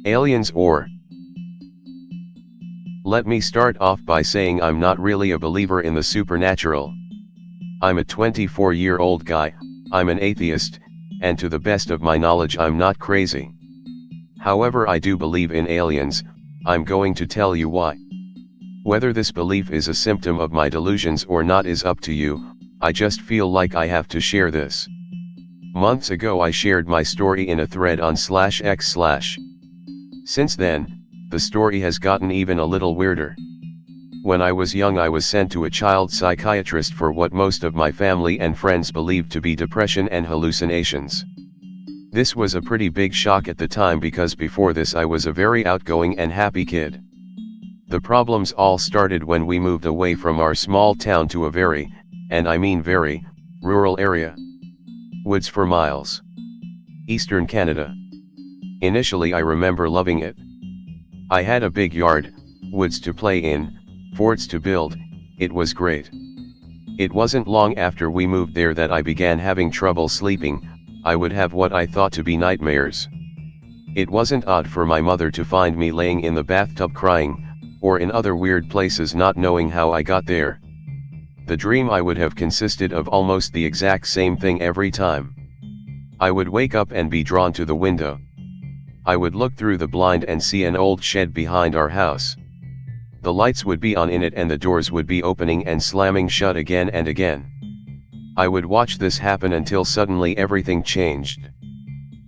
Aliens or... Let me start off by saying I'm not really a believer in the supernatural. I'm a 24-year-old guy, I'm an atheist, and to the best of my knowledge I'm not crazy. However, I do believe in aliens. I'm going to tell you why. Whether this belief is a symptom of my delusions or not is up to you, I just feel like I have to share this. Months ago I shared my story in a thread on /x/. Since then, the story has gotten even a little weirder. When I was young I was sent to a child psychiatrist for what most of my family and friends believed to be depression and hallucinations. This was a pretty big shock at the time because before this I was a very outgoing and happy kid. The problems all started when we moved away from our small town to a very, and I mean very, rural area. Woods for miles. Eastern Canada. Initially I remember loving it. I had a big yard, woods to play in, forts to build, it was great. It wasn't long after we moved there that I began having trouble sleeping. I would have what I thought to be nightmares. It wasn't odd for my mother to find me laying in the bathtub crying, or in other weird places not knowing how I got there. The dream I would have consisted of almost the exact same thing every time. I would wake up and be drawn to the window. I would look through the blind and see an old shed behind our house. The lights would be on in it and the doors would be opening and slamming shut again and again. I would watch this happen until suddenly everything changed.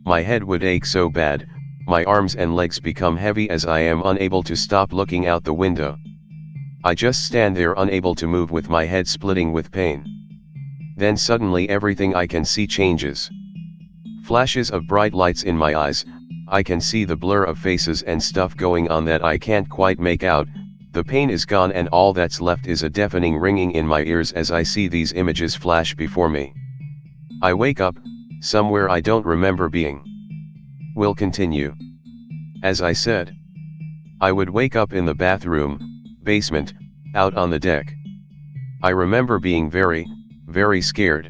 My head would ache so bad, my arms and legs become heavy as I am unable to stop looking out the window. I just stand there unable to move with my head splitting with pain. Then suddenly everything I can see changes. Flashes of bright lights in my eyes, I can see the blur of faces and stuff going on that I can't quite make out. The pain is gone and all that's left is a deafening ringing in my ears as I see these images flash before me. I wake up, somewhere I don't remember being. Will continue. As I said, I would wake up in the bathroom, basement, out on the deck. I remember being very, very scared.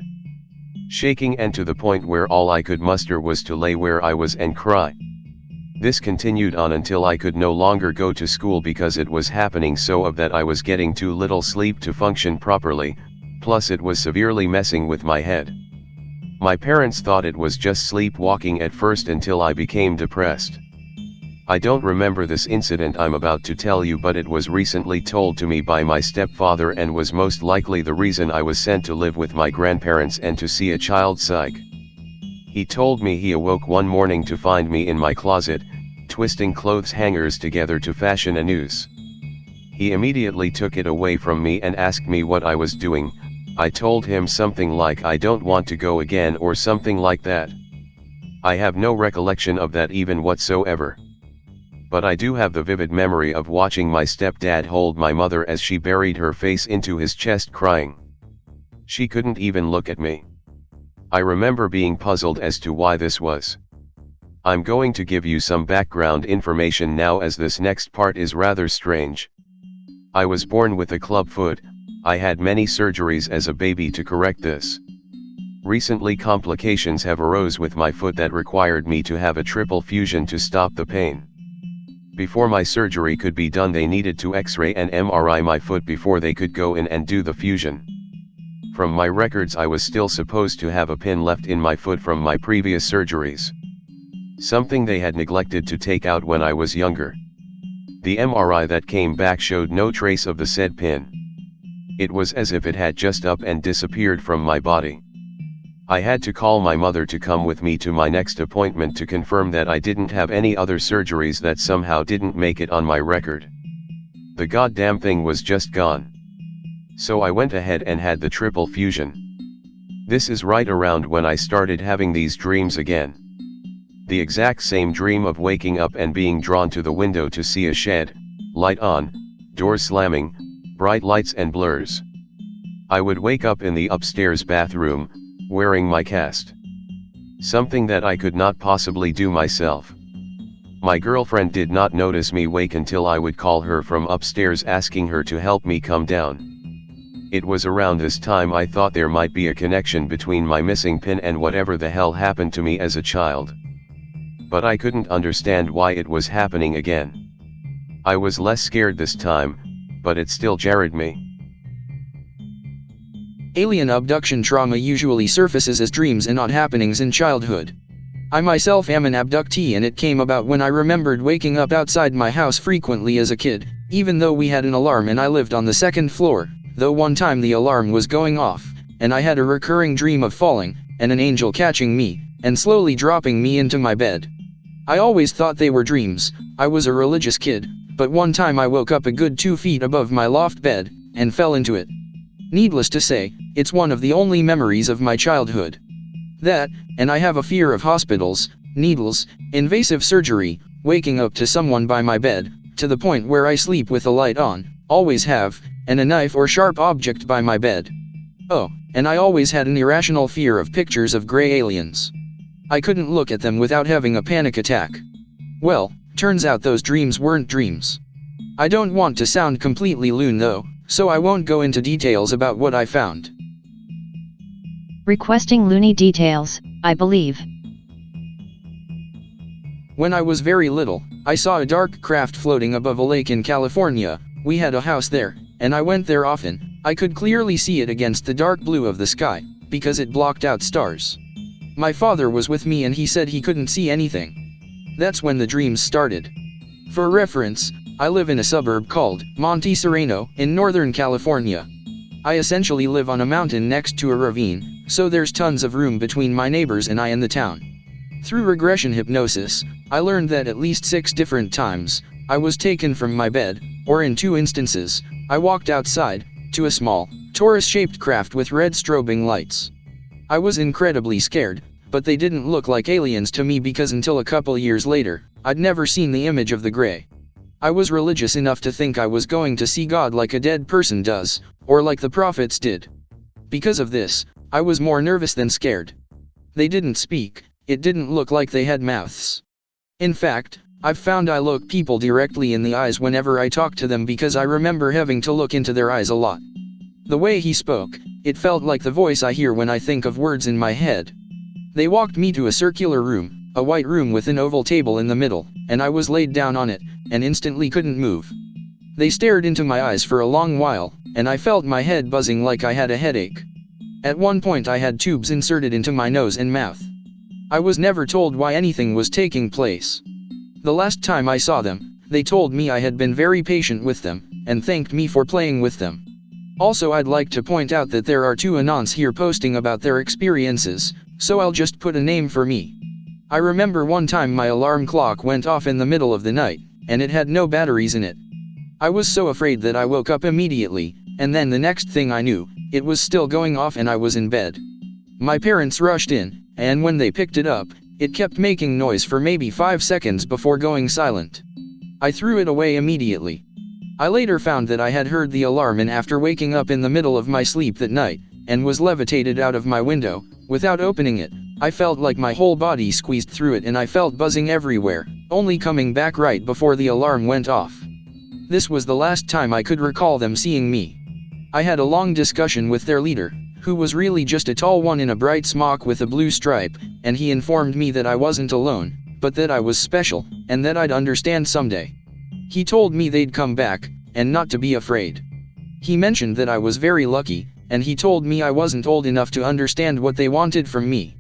Shaking and to the point where all I could muster was to lay where I was and cry. This continued on until I could no longer go to school because it was happening so that I was getting too little sleep to function properly, plus it was severely messing with my head. My parents thought it was just sleepwalking at first until I became depressed. I don't remember this incident I'm about to tell you, but it was recently told to me by my stepfather and was most likely the reason I was sent to live with my grandparents and to see a child psych. He told me he awoke one morning to find me in my closet, twisting clothes hangers together to fashion a noose. He immediately took it away from me and asked me what I was doing. I told him something like I don't want to go again or something like that. I have no recollection of that even whatsoever. But I do have the vivid memory of watching my stepdad hold my mother as she buried her face into his chest crying. She couldn't even look at me. I remember being puzzled as to why this was. I'm going to give you some background information now as this next part is rather strange. I was born with a club foot. I had many surgeries as a baby to correct this. Recently complications have arose with my foot that required me to have a triple fusion to stop the pain. Before my surgery could be done they needed to X-ray and MRI my foot before they could go in and do the fusion. From my records I was still supposed to have a pin left in my foot from my previous surgeries. Something they had neglected to take out when I was younger. The MRI that came back showed no trace of the said pin. It was as if it had just up and disappeared from my body. I had to call my mother to come with me to my next appointment to confirm that I didn't have any other surgeries that somehow didn't make it on my record. The goddamn thing was just gone. So I went ahead and had the triple fusion. This is right around when I started having these dreams again. The exact same dream of waking up and being drawn to the window to see a shed, light on, doors slamming, bright lights and blurs. I would wake up in the upstairs bathroom, wearing my cast. Something that I could not possibly do myself. My girlfriend did not notice me wake until I would call her from upstairs asking her to help me come down. It was around this time I thought there might be a connection between my missing pin and whatever the hell happened to me as a child. but I couldn't understand why it was happening again. I was less scared this time, but it still jarred me. Alien abduction trauma usually surfaces as dreams and odd happenings in childhood. I myself am an abductee, and it came about when I remembered waking up outside my house frequently as a kid, even though we had an alarm and I lived on the second floor, though one time the alarm was going off, and I had a recurring dream of falling, and an angel catching me, and slowly dropping me into my bed. I always thought they were dreams. I was a religious kid, but one time I woke up a good 2 feet above my loft bed, and fell into it. Needless to say, it's one of the only memories of my childhood. That, and I have a fear of hospitals, needles, invasive surgery, waking up to someone by my bed, to the point where I sleep with the light on, always have, and a knife or sharp object by my bed. Oh, and I always had an irrational fear of pictures of gray aliens. I couldn't look at them without having a panic attack. Well, turns out those dreams weren't dreams. I don't want to sound completely loon though, so I won't go into details about what I found. Requesting loony details, I believe. When I was very little, I saw a dark craft floating above a lake in California. We had a house there, and I went there often. I could clearly see it against the dark blue of the sky, because it blocked out stars. My father was with me and he said he couldn't see anything. That's when the dreams started. For reference, I live in a suburb called Monte Sereno in Northern California. I essentially live on a mountain next to a ravine, so there's tons of room between my neighbors and I in the town. Through regression hypnosis, I learned that at least 6 different times, I was taken from my bed, or in 2 instances, I walked outside, to a small, torus-shaped craft with red strobing lights. I was incredibly scared, but they didn't look like aliens to me because until a couple years later, I'd never seen the image of the gray. I was religious enough to think I was going to see God like a dead person does, or like the prophets did. Because of this, I was more nervous than scared. They didn't speak, it didn't look like they had mouths. In fact, I've found I look people directly in the eyes whenever I talk to them because I remember having to look into their eyes a lot. The way he spoke, it felt like the voice I hear when I think of words in my head. They walked me to a circular room, a white room with an oval table in the middle, and I was laid down on it, and instantly couldn't move. They stared into my eyes for a long while, and I felt my head buzzing like I had a headache. At one point I had tubes inserted into my nose and mouth. I was never told why anything was taking place. The last time I saw them, they told me I had been very patient with them, and thanked me for playing with them. Also, I'd like to point out that there are 2 anons here posting about their experiences, so I'll just put a name for me. I remember one time my alarm clock went off in the middle of the night, and it had no batteries in it. I was so afraid that I woke up immediately, and then the next thing I knew, it was still going off and I was in bed. My parents rushed in, and when they picked it up, it kept making noise for maybe 5 seconds before going silent. I threw it away immediately. I later found that I had heard the alarm, and after waking up in the middle of my sleep that night, and was levitated out of my window, without opening it, I felt like my whole body squeezed through it and I felt buzzing everywhere, only coming back right before the alarm went off. This was the last time I could recall them seeing me. I had a long discussion with their leader, who was really just a tall one in a bright smock with a blue stripe, and he informed me that I wasn't alone, but that I was special, and that I'd understand someday. He told me they'd come back, and not to be afraid. He mentioned that I was very lucky, and he told me I wasn't old enough to understand what they wanted from me.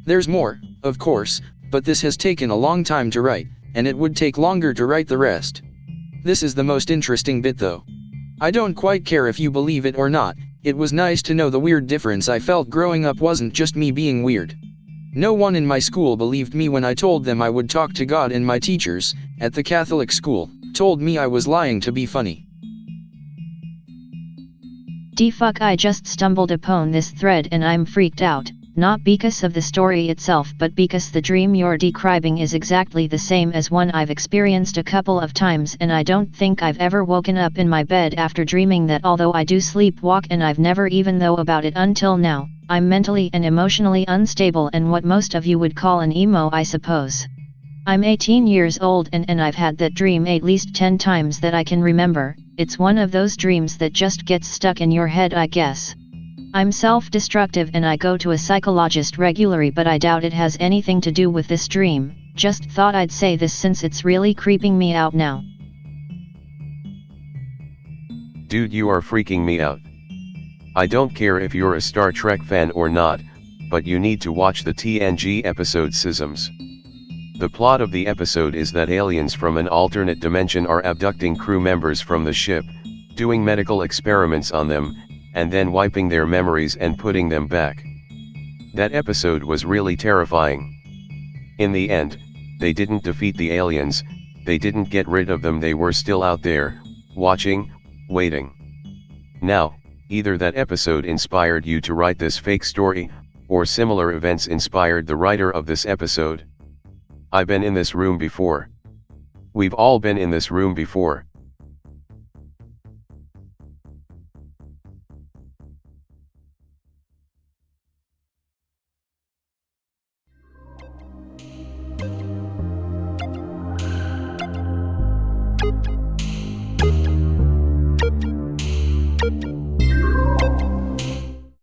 There's more, of course, but this has taken a long time to write, and it would take longer to write the rest. This is the most interesting bit though. I don't quite care if you believe it or not, it was nice to know the weird difference I felt growing up wasn't just me being weird. No one in my school believed me when I told them I would talk to God, and my teachers, at the Catholic school, told me I was lying to be funny. Fuck, I just stumbled upon this thread and I'm freaked out, not because of the story itself but because the dream you're describing is exactly the same as one I've experienced a couple of times, and I don't think I've ever woken up in my bed after dreaming that, although I do sleepwalk and I've never even known about it until now. I'm mentally and emotionally unstable and what most of you would call an emo, I suppose. I'm 18 years old and I've had that dream at least 10 times that I can remember. It's one of those dreams that just gets stuck in your head, I guess. I'm self-destructive and I go to a psychologist regularly, but I doubt it has anything to do with this dream. Just thought I'd say this since it's really creeping me out now. Dude, you are freaking me out. I don't care if you're a Star Trek fan or not, but you need to watch the TNG episode Sisms. The plot of the episode is that aliens from an alternate dimension are abducting crew members from the ship, doing medical experiments on them, and then wiping their memories and putting them back. That episode was really terrifying. In the end, they didn't defeat the aliens, they didn't get rid of them, they were still out there, watching, waiting. Now, either that episode inspired you to write this fake story, or similar events inspired the writer of this episode. I've been in this room before. We've all been in this room before.